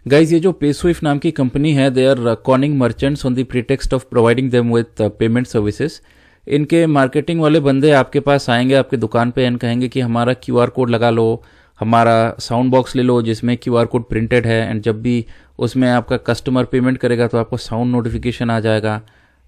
Guys ये जो पेस्विफ्ट नाम की कंपनी है, they are conning merchants on the pretext of providing them with payment services. इनके मार्केटिंग वाले बंदे आपके पास आएंगे आपकी दुकान पे एंड कहेंगे कि हमारा क्यूआर कोड लगा लो, हमारा साउंड बॉक्स ले लो जिसमें क्यूआर कोड प्रिंटेड है, एंड जब भी उसमें आपका कस्टमर पेमेंट करेगा तो आपको साउंड नोटिफिकेशन आ जाएगा।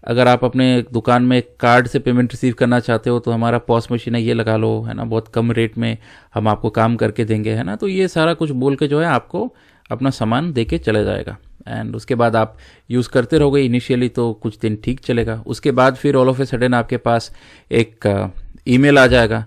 अगर आप अपने दुकान में कार्ड से पेमेंट रिसीव करना चाहते हो तो हमारा पॉस मशीन है, ये लगा लो, है ना, बहुत कम रेट में हम आपको काम करके देंगे, है ना। तो ये सारा कुछ बोल के जो है आपको अपना सामान दे के चले जाएगा, एंड उसके बाद आप यूज़ करते रहोगे। इनिशियली तो कुछ दिन ठीक चलेगा, उसके बाद फिर ऑल ऑफ ए सडन आपके पास एक ईमेल आ जाएगा,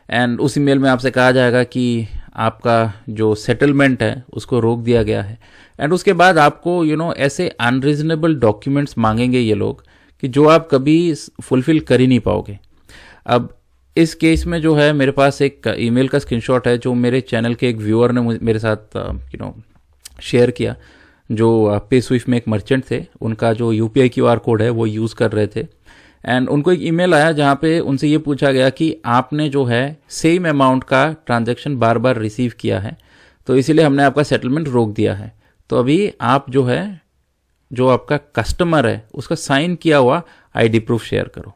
एंड उस ईमेल में आपसे कहा जाएगा कि आपका जो सेटलमेंट है उसको रोक दिया गया है। एंड उसके बाद आपको ऐसे अनरीजनेबल डॉक्यूमेंट्स मांगेंगे ये लोग कि जो आप कभी फुलफिल कर ही नहीं पाओगे। अब इस केस में जो है मेरे पास एक ईमेल का स्क्रीनशॉट है जो मेरे चैनल के एक व्यूअर ने मेरे साथ शेयर किया, जो पेस्विफ्ट में एक मर्चेंट थे, उनका जो यूपीआई क्यूआर कोड है वो यूज़ कर रहे थे, एंड उनको एक ईमेल आया जहाँ पे उनसे ये पूछा गया कि आपने जो है सेम अमाउंट का ट्रांजैक्शन बार बार रिसीव किया है, तो इसीलिए हमने आपका सेटलमेंट रोक दिया है। तो अभी आप जो है जो आपका कस्टमर है उसका साइन किया हुआ आईडी प्रूफ शेयर करो।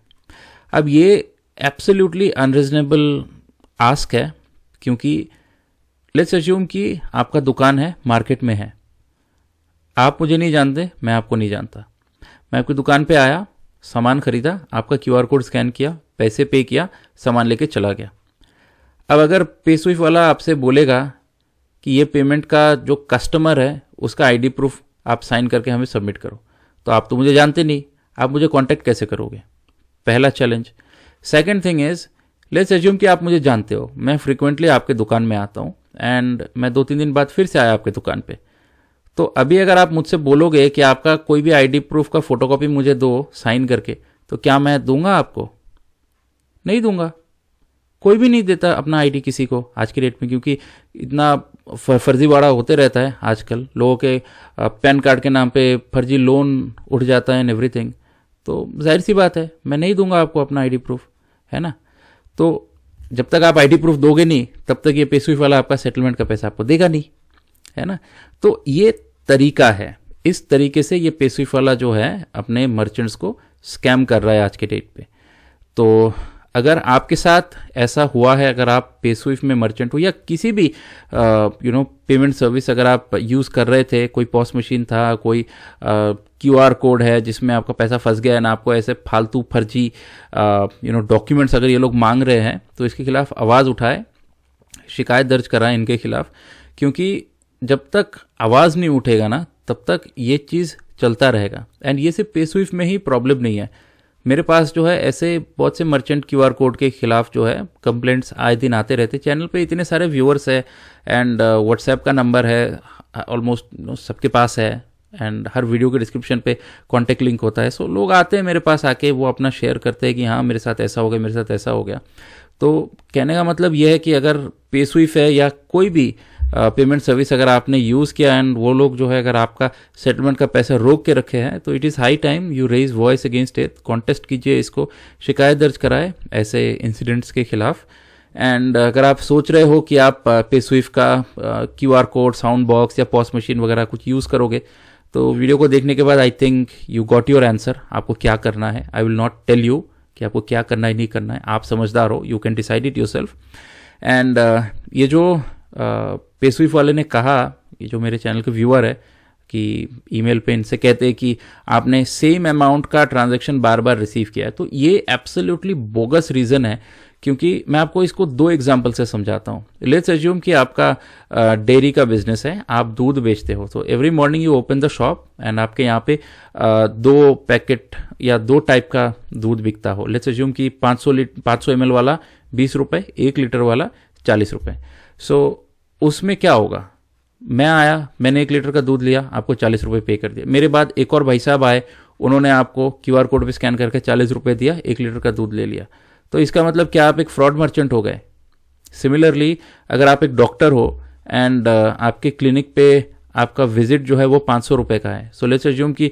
अब ये एब्सोल्युटली अनरीजनेबल आस्क है, क्योंकि लेट्स अज्यूम कि आपका दुकान है, मार्केट में है, आप मुझे नहीं जानते, मैं आपको नहीं जानता, मैं आपकी दुकान पे आया, सामान खरीदा, आपका क्यूआर कोड स्कैन किया, पैसे पे किया, सामान लेके चला गया। अब अगर पेस्विफ्ट वाला आपसे बोलेगा कि ये पेमेंट का जो कस्टमर है उसका आईडी प्रूफ आप साइन करके हमें सबमिट करो, तो आप तो मुझे जानते नहीं, आप मुझे कांटेक्ट कैसे करोगे? पहला challenge. Second thing is, let's assume कि आप मुझे जानते हो, मैं फ्रिक्वेंटली आपके दुकान में आता हूँ, एंड मैं 2-3 दिन बाद फिर से आया आपके दुकान पे, तो अभी अगर आप मुझसे बोलोगे कि आपका कोई भी आईडी प्रूफ का फोटोकॉपी मुझे दो साइन करके, तो क्या मैं दूंगा आपको? नहीं दूंगा। कोई भी नहीं देता अपना आईडी किसी को आज की डेट में, क्योंकि इतना फर्जीवाड़ा होते रहता है आजकल। लोगों के पैन कार्ड के नाम पे फर्जी लोन उठ जाता है एंड एवरीथिंग, तो जाहिर सी बात है मैं नहीं दूंगा आपको अपना आईडी प्रूफ, है ना। तो जब तक आप आईडी प्रूफ दोगे नहीं तब तक ये पेस्विफ्ट वाला आपका सेटलमेंट का पैसा आपको देगा नहीं, है ना। तो ये तरीका है, इस तरीके से ये पेस्विफ्ट वाला जो है अपने मर्चेंट्स को स्कैम कर रहा है आज के डेट पे। तो अगर आपके साथ ऐसा हुआ है, अगर आप पेस्विफ्ट में मर्चेंट हो या किसी भी पेमेंट सर्विस अगर आप यूज़ कर रहे थे, कोई पॉस मशीन था, कोई क्यूआर कोड है जिसमें आपका पैसा फंस गया है ना, आपको ऐसे फालतू फर्जी डॉक्यूमेंट्स अगर ये लोग मांग रहे हैं, तो इसके खिलाफ आवाज़ उठाए, शिकायत दर्ज कराएं इनके खिलाफ, क्योंकि जब तक आवाज़ नहीं उठेगा ना तब तक ये चीज़ चलता रहेगा। एंड ये सिर्फ पेस्विफ्ट में ही प्रॉब्लम नहीं है, मेरे पास जो है ऐसे बहुत से मर्चेंट क्यूआर कोड के खिलाफ जो है कंप्लेंट्स आए दिन आते रहते। चैनल पे इतने सारे व्यूअर्स है, एंड व्हाट्सएप का नंबर है ऑलमोस्ट सबके पास है, एंड हर वीडियो के डिस्क्रिप्शन पे कॉन्टेक्ट लिंक होता है। सो लोग आते हैं मेरे पास, आके वो अपना शेयर करते हैं कि हाँ मेरे साथ ऐसा हो गया, मेरे साथ ऐसा हो गया। तो कहने का मतलब ये है कि अगर पेस्विफ्ट है या कोई भी पेमेंट सर्विस अगर आपने यूज़ किया एंड वो लोग जो है अगर आपका सेटलमेंट का पैसा रोक के रखे हैं, तो it is high time you raise voice against it, contest कीजिए इसको, शिकायत दर्ज कराए ऐसे इंसिडेंट्स के खिलाफ। एंड अगर आप सोच रहे हो कि आप पेस्विफ्ट का क्यूआर कोड, साउंड बॉक्स या पॉस मशीन वगैरह कुछ यूज़ करोगे, तो वीडियो को देखने के बाद I think you got your answer, आपको क्या करना है। I will not tell you कि आपको क्या करना है नहीं करना है, आप समझदार हो, you can decide it yourself. And ये जो पेस्विफ्ट वाले ने कहा, ये जो मेरे चैनल के व्यूअर है, कि ईमेल पे इनसे कहते हैं कि आपने सेम अमाउंट का ट्रांजैक्शन बार बार रिसीव किया है, तो ये एब्सोल्युटली बोगस रीज़न है। क्योंकि मैं आपको इसको 2 एग्जांपल से समझाता हूँ। लेट्स अज्यूम कि आपका डेयरी का बिजनेस है, आप दूध बेचते हो, तो every morning you open the shop and आपके यहाँ पे 2 पैकेट या 2 टाइप का दूध बिकता हो। लेट्स अज्यूम कि 500 ml वाला 20 रुपये, 1 लीटर वाला 40 रुपये। सो उसमें क्या होगा, मैं आया, मैंने 1 लीटर का दूध लिया, आपको 40 रुपये पे कर दिया। मेरे बाद एक और भाई साहब आए, उन्होंने आपको क्यूआर कोड पे स्कैन करके 40 रुपये दिया, 1 लीटर का दूध ले लिया। तो इसका मतलब क्या आप एक फ्रॉड मर्चेंट हो गए। सिमिलरली अगर आप एक डॉक्टर हो एंड आपके क्लिनिक पे आपका विजिट जो है वो 500 रुपये का है। सो लेट्स अज्यूम कि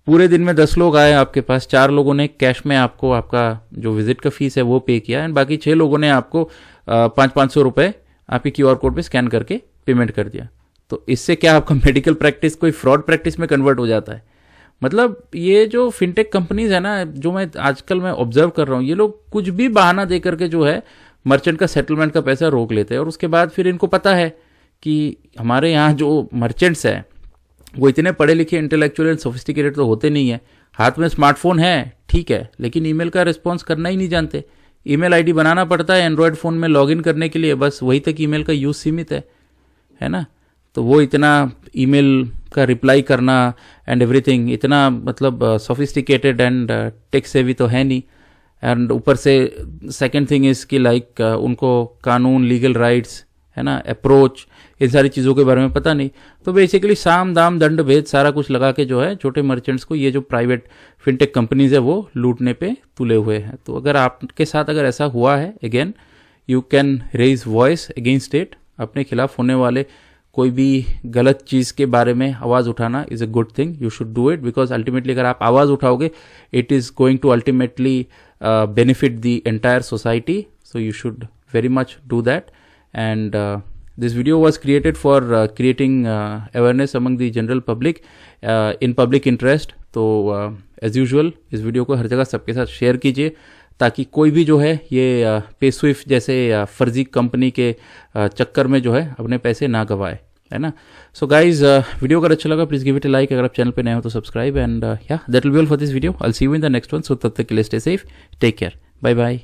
पूरे दिन में 10 लोग आए आपके पास, 4 लोगों ने कैश में आपको आपका जो विजिट का फीस है वो पे किया, एंड बाकी 6 लोगों ने आपको 500 रुपये आपके क्यूआर कोड पे स्कैन करके पेमेंट कर दिया। तो तो इससे क्या आपका मेडिकल प्रैक्टिस कोई फ्रॉड प्रैक्टिस में कन्वर्ट हो जाता है। मतलब ये जो फिनटेक कंपनीज है ना, जो मैं आजकल मैं ऑब्जर्व कर रहा हूँ, ये लोग कुछ भी बहाना दे करके जो है मर्चेंट का सेटलमेंट का पैसा रोक लेते हैं, और उसके बाद फिर इनको पता है कि हमारे यहाँ जो मर्चेंट्स हैं वो इतने पढ़े लिखे, इंटेलेक्चुअल एंड सोफिस्टिकेटेड तो होते नहीं है। हाथ में स्मार्टफोन है ठीक है, लेकिन ईमेल का रिस्पॉन्स करना ही नहीं जानते। ईमेल आईडी बनाना पड़ता है एंड्रॉयड फ़ोन में लॉगिन करने के लिए, बस वही तक ईमेल का यूज़ सीमित है ना। तो वो इतना ईमेल का रिप्लाई करना एंड एवरीथिंग इतना मतलब सोफिस्टिकेटेड एंड टेक सेवी तो है नहीं। एंड ऊपर से सेकंड थिंग इज़ कि लाइक उनको कानून, लीगल राइट्स है ना, अप्रोच, इन सारी चीज़ों के बारे में पता नहीं। तो बेसिकली साम दाम दंड भेद सारा कुछ लगा के जो है छोटे मर्चेंट्स को ये जो प्राइवेट फिनटेक कंपनीज है वो लूटने पे तुले हुए हैं। तो अगर आपके साथ अगर ऐसा हुआ है, again you can raise voice against it. अपने खिलाफ होने वाले कोई भी गलत चीज़ के बारे में आवाज़ उठाना is a good thing, you should do it, because ultimately अगर आप आवाज़ उठाओगे it is going to ultimately benefit the entire society, so you should very much do that. And this video was created for creating awareness among the general public in public interest. तो as usual इस video को हर जगह सबके साथ share कीजिए ताकि कोई भी जो है ये पेस्विफ्ट जैसे फर्जी कंपनी के चक्कर में जो है अपने पैसे ना गवाए, है ना। सो गाइज, वीडियो अगर अच्छा लगा please give it a like, अगर आप चैनल पे नए हो तो subscribe, and yeah that will be all for this video. I will see you in the next one. So तब तक के लिए stay safe, take care, bye bye.